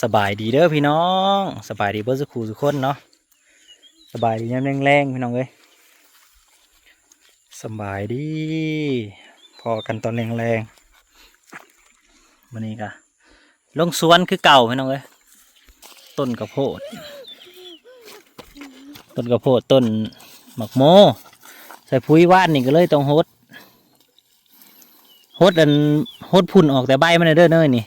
สบายดีเด้อพี่น้องสบายดีเบิร์สุขุสุขคนเนาะสบายดีน้ำแรงๆพี่น้องเอ้ยสบายดีพอกันตอนแรงๆวันนี้ก็ลงสวนคือเก่าพี่น้องเอ้ยต้นกระโพดต้นหมักโมใส่ปุ๋ยว่านนี่ก็เลยต้องฮดพุ่นออกแต่ใบมันเด้อเนยนี่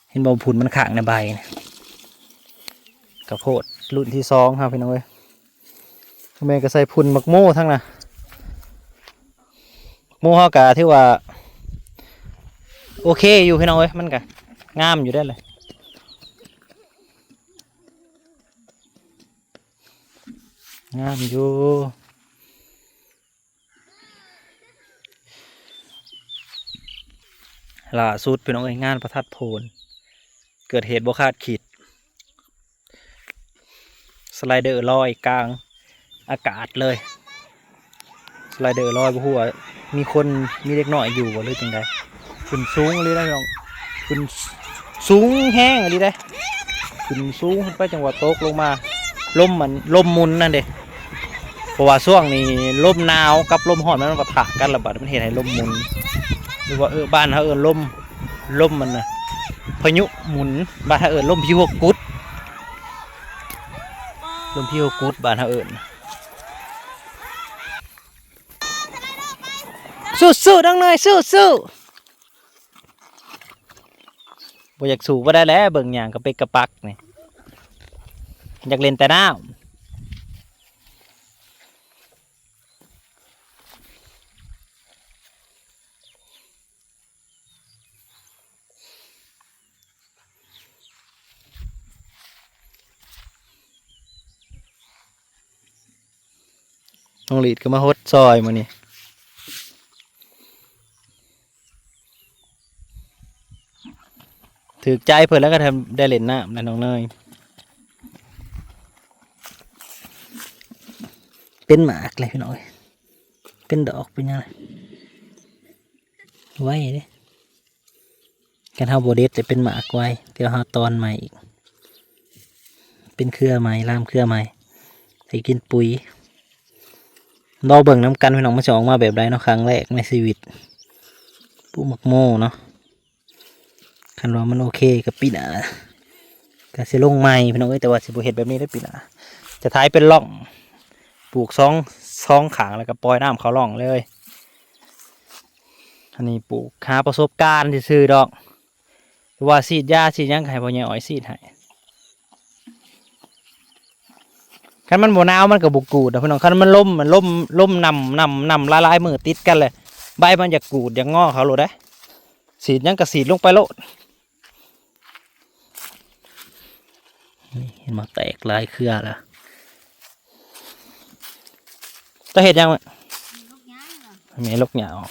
เห็นบ่พุ่นมันขังในใบกระโพดรุ่นที่2ครับพี่น้องเอ้ยแม่ก็ใส่พุ่นหมักโมทั้งน่ะโมฮอกะที่ว่าโอเคอยู่พี่น้องเอ้ยมันก็งามอยู่ได้เลยงามอยู่ล่าสุดพี่น้องเอ้ยงานประทัดโพนเกิดเหตุบ่คาดคิดสไลเดอร์ลอยกลางอากาศเลยสไลเดอร์ลอยบ่ฮู้ว่ามีเด็กน้อยอยู่บ่หรือจังไดขึ้นสูงเลยได้น้องขึ้นสูงแห้งเลยได้ขึ้นสูงไปจังหวะตกลงมาลมมุนนั่นเด้เพราะว่าช่วงนี้ลมหนาวกับลมร้อนมันปะทะกันระบาดมันเห็นให้ลมมุนหรือว่าบ้านเขาลมมันนะพายุหมุนบ้านเขาลมพิวกุดบ้านเขาสู้ดังเลยสู้บ่อยากสู้บ่ได้แล้วเบิ่งอย่างกระเปกกระปักนี่อยากเล่นแต่น้ำน้องหลีดก็มาฮดซอยมานี่ถือใจเพิ่นแล้วก็ทำได้เล่นน้ำนะน้องเนยเป็นหมากเลยพี่น้อยเป็นดอกเป็นยังไงไว้เด้กันเฮาโบเดสจะเป็นหมากไว้เดี๋ยวเฮาตอนใหม่อีกเป็นเครือใหม่ล่ามเครือใหม่ให้กินปุ๋ยรอเบิ่งน้ำกันพี่น้องมาจะออกมาแบบใดเนาะครั้งแรกในชีวิตปูหมักโม่เนาะคันว่ามันโอเคกับปีหน้าก็สิลงใหม่พี่น้องแต่ว่าสิบ่เฮ็ดแบบนี้ได้ปีหน้าจะท้ายเป็นร่องปลูกซองขางแล้วก็ปล่อยน้ำเขาร่องเลยอันนี้ปลูกหาประสบการณ์ซื่อๆดอกหรือว่าฉีดยาฉีดยังให้พ่อใหญ่อ้อยฉีดให้คันมันบ่หนาวมันก็บ่กูดพี่น้องคันมันล่มนำละลายมือติดกันเลยใบมันอยากกูดอยากงอเขาโลดได้ฉีดยังก็ฉีดลงไปโลดนี่เห็นมาแตกลายเครือแล้วจะเห็ดยังมีลูกหยาออก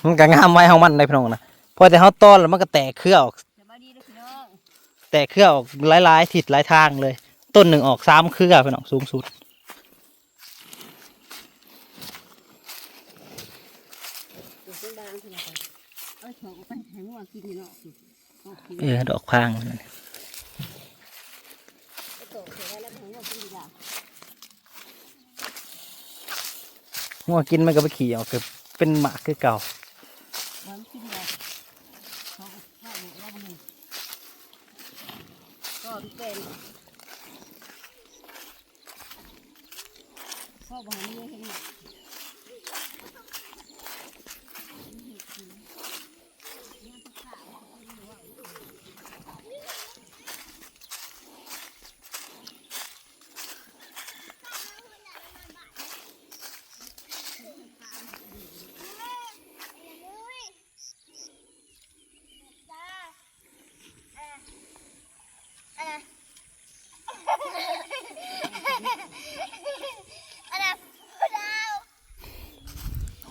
มันก็งามไว้ของมันได้พี่น้องนะพอแต่เขาต้อนแล้วมันก็แตกเครือออกหลายทิศหลายทางเลยต้นหนึ่งออก3 เครือพี่น้องสูงสุดดอกพางงัวกินมันก็ไปขี่ออกเป็นหมากคือเก่าพ่อบอกให้เห็น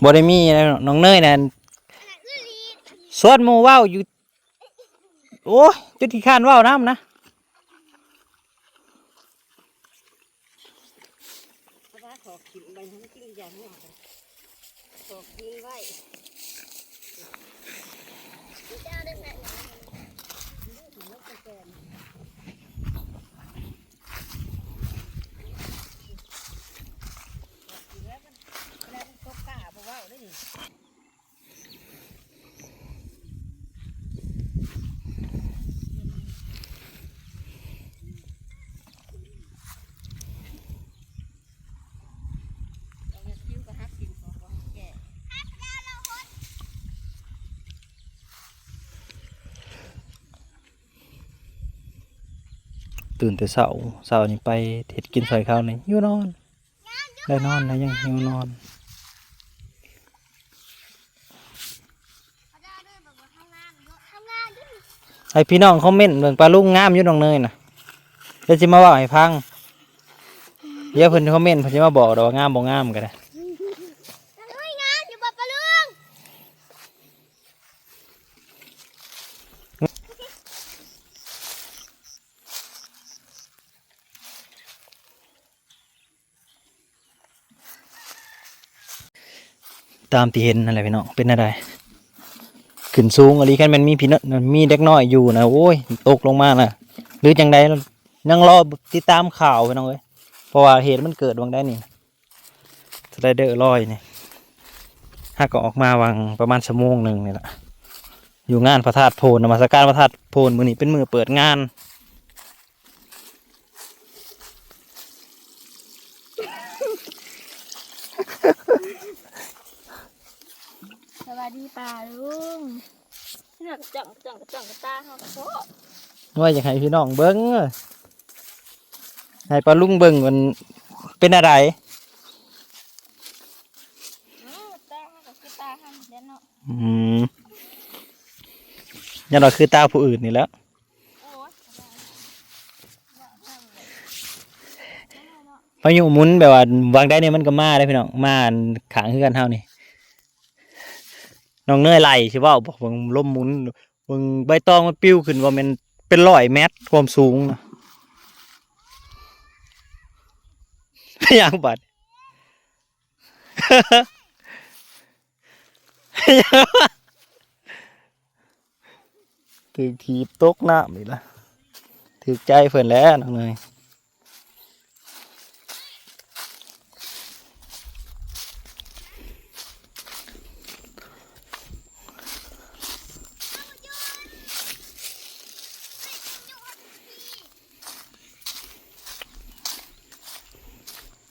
บ่ได้มีน้องเนยนั่นสวดหมู่ว่าวอยู่โอ้ยจุดที่ข้านว่าวน้ำนะ ขอกินใบให้กินอย่างนี้ อกยิงไว้เจ้าได้แม่ลูกแกนแล้วมันตกกาเพราะว่าได้ดิตื่นแต่เช้านี่ไปเฮ็ดกินใส่ข้าวนี่อยู่นอนได้นอนนะยังหิวนอนให้พี่น้องคอมเมนต์เบิ่งปลาลุงงามอยู่น้องเนยน่ะเดี๋ยวสิมาเว้าให้ฟังเดี๋ยวเพิ่นคอมเมนต์เพิ่นสิมาบอกดอกว่างามบ่งามก็ได้ตามที่เห็นนั่นแหละพี่น้องเป็นอะไรขึ้นสูงอะไรแค่มันมีพี่น้องมีเด็กน้อยอยู่นะโอ้ยตกลงมาน่ะหรือจังใดยังรอติดตามข่าวพี่น้องเอ้ยเพราะว่าเหตุมันเกิดวังได้นี่สไลเดอร์ลอยนี่ถ้าก็ออกมาวางประมาณชั่วโมงหนึ่งนี่แหละอยู่งานพระธาตุโพนนมัสการพระธาตุโพนมื้อนี้เป็นมื้อเปิดงานสวัสดีป่าลุงนี่กระจ่องกระตาเขาโค ว่าอยากให้พี่น้องเบิ้งให้ปลาลุงเบิ้งมันเป็นอะไรตาเขาคือตาเขาเด่นเนาะยันเราคือตาผู้อื่นนี่แล้วพายุหมุนแบบว่าวางได้เนี่ยมันก็มาได้พี่น้องมาขางคือกันเท่านี่น้องเนยไหลใช่ป่าบอกว่าลมหมุนมึงใบตองมันปิ้วขึ้นว่ามันเป็น100 เมตรความสูงนะไม่อยากบัด ถือทีบตกน้ำนี่ละถือใจเพิ่นแล้วน้องเนย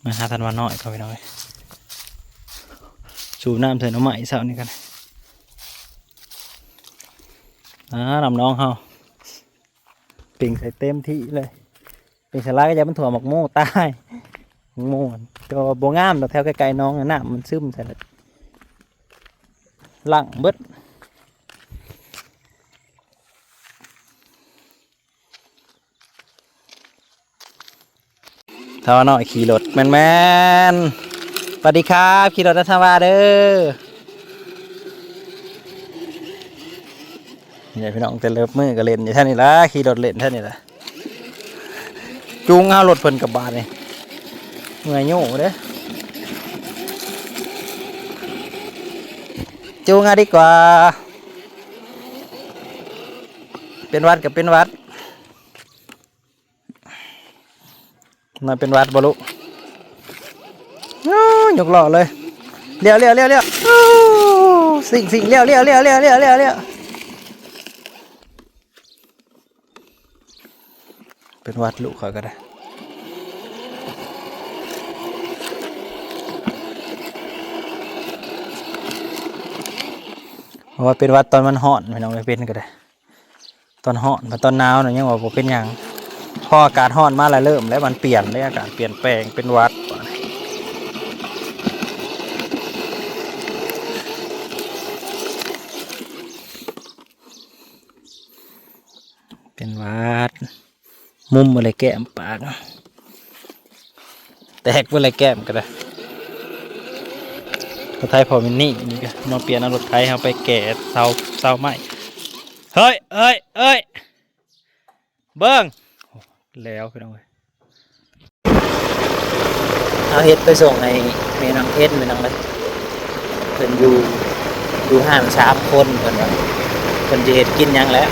มาหาทันวันน้อยเขาไปหน่อยสูบน้ำใส่น้ำใหม่เสาร์นี้กันนำน้องเขาเป่งใส่เต็มที่เลยเป่งใส่ร้ายก็จะมันถั่วหมกโม่ตายหมกโม่ตัวโบงามตัวแถวไกลๆน้องน้ำมันซึมใส่เลยหลังเบิดทว่าน้อยขี่รถแมนสวัสดีครับขี่รถนัทวาเด้อเนี่ยพี่น้องจะเลิฟมือก็เล่นอยู่ท่านี้ละขี่รถเล่นท่านี้ละจูงเอารถเพิ่นกับบาทนี่เมื่อยโย่เด้อจูงเอาดีกว่าเป็นวัดกับเป็นวัดมาเป็นวัดบลุยกล้อเลยเลี้ยวสิ่งเลี้ยวเป็นวัดลูกเขาก็ได้เพราะว่าเป็นวัดตอนมันฮ้อนไม่ต้องไปเป็นก็ได้ตอนฮ้อนตอนหนาวเนี่ยยังว่าเป็นอย่างพออากาศร้อนมาแล้วเริ่มแล้วมันเปลี่ยนเลยอากาศเปลี่ยนแปลงเป็นวัดเป็นวัดมุมอะไรแก้มปากแตกอะไรแก้มก็ได้รถไทยพอมินนี่นี่ก็มาเปลี่ยนเอารถไทยเอาไปแก่เสาไม้เฮ้ยเบิ้งแล้วคือน้องเอาเฮ็ดไปส่งให้แม่น้องเฮ็ดแม่น้องเลย เพิ่นอยู่ห้าง3 คนเพิ่นว่าเพิ่นจะเฮ็ดกินหยังแล้ว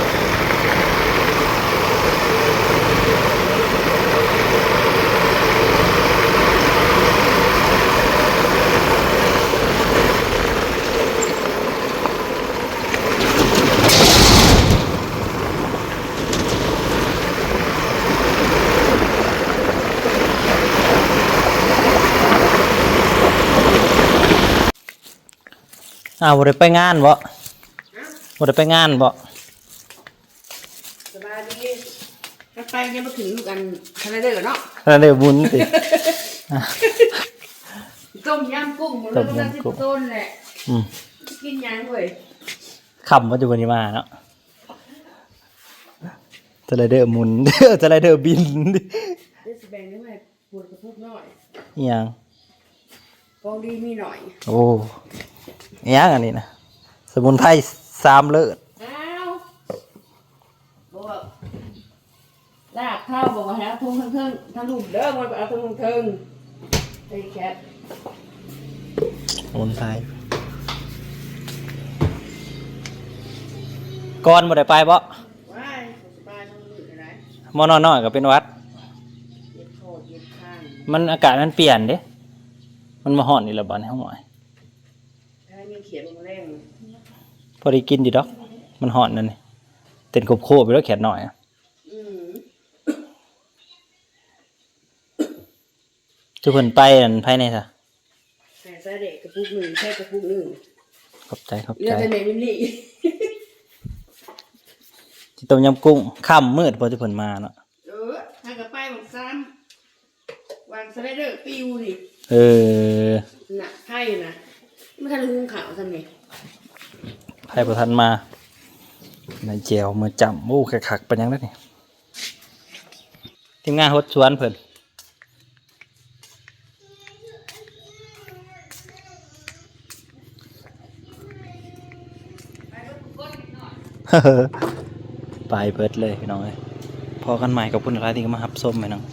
บ่ได้ไปงานบ่ได้ไปงานบ่ สบายดีถ้าไปยังมาถึงกันทะเลเด้อเนาะ นั่นเด้อบุญติ ต้มยำกุ้งหมดเลยตั้งที่ต้นแหละกินยังเว้ย คำว่าจะวันนี้มาเนาะสไลเดอร์หมุน สไลเดอร์บิน เดี๋ยวสิแบ่งได้ไหมปวดกระพุ้งหน่อย อิหยัง กองดีมีหน่อย โอ้อิหยังอันนี้นะสมุนไพร3 เลิศ อ้าวบอกลาบข้าวบอกว่าให้เอาทุ่งเทิงๆทั้งลูกเด้อมันเอาทุ่งเทิงไอ้แคท สมุนไพรก่อนบ่ได้ไปบ่ ว้ายสบายทั้งมือเลยนะ มอนน้อยก็เป็นหวัด เย็บโคตรเย็บข้าง มันอากาศมันเปลี่ยนเด้มันมาฮ้อนนี่ละบัดในห้องหมอย ถ้ายังเขียนลงแรง พอได้กินอยู่ดอกมันฮ้อนนั่นนี่เต้นโคบๆไปแล้วแขนหน่อยอะ อืม ทุกคนไปนั่นภายในซะ แต่ใส่เด็กกระพุ้งหนึ่งใช่กระพุ้งหนึ่ง ขอบใจ เรือจะเมมิลี่ สิต้มยำกุ้งค่ำมืดพอทุกคนมาเนาะ ถ้ากระไปบอกซ้ำวางสไลเดอร์ปิวนี่ เออ น่ะไพ่นะไม่ทันหุงข่าวทำไง ไพ่ประทันมาในเจลมือจำโอ้คักๆเป็นยังไงนี่ทีมงานฮดชวนเพิ่น ไปเบิดเลยพี่น้องเอ้ยพอกันใหม่กับคุณอะไรที่มาหับส้มไหมน้อง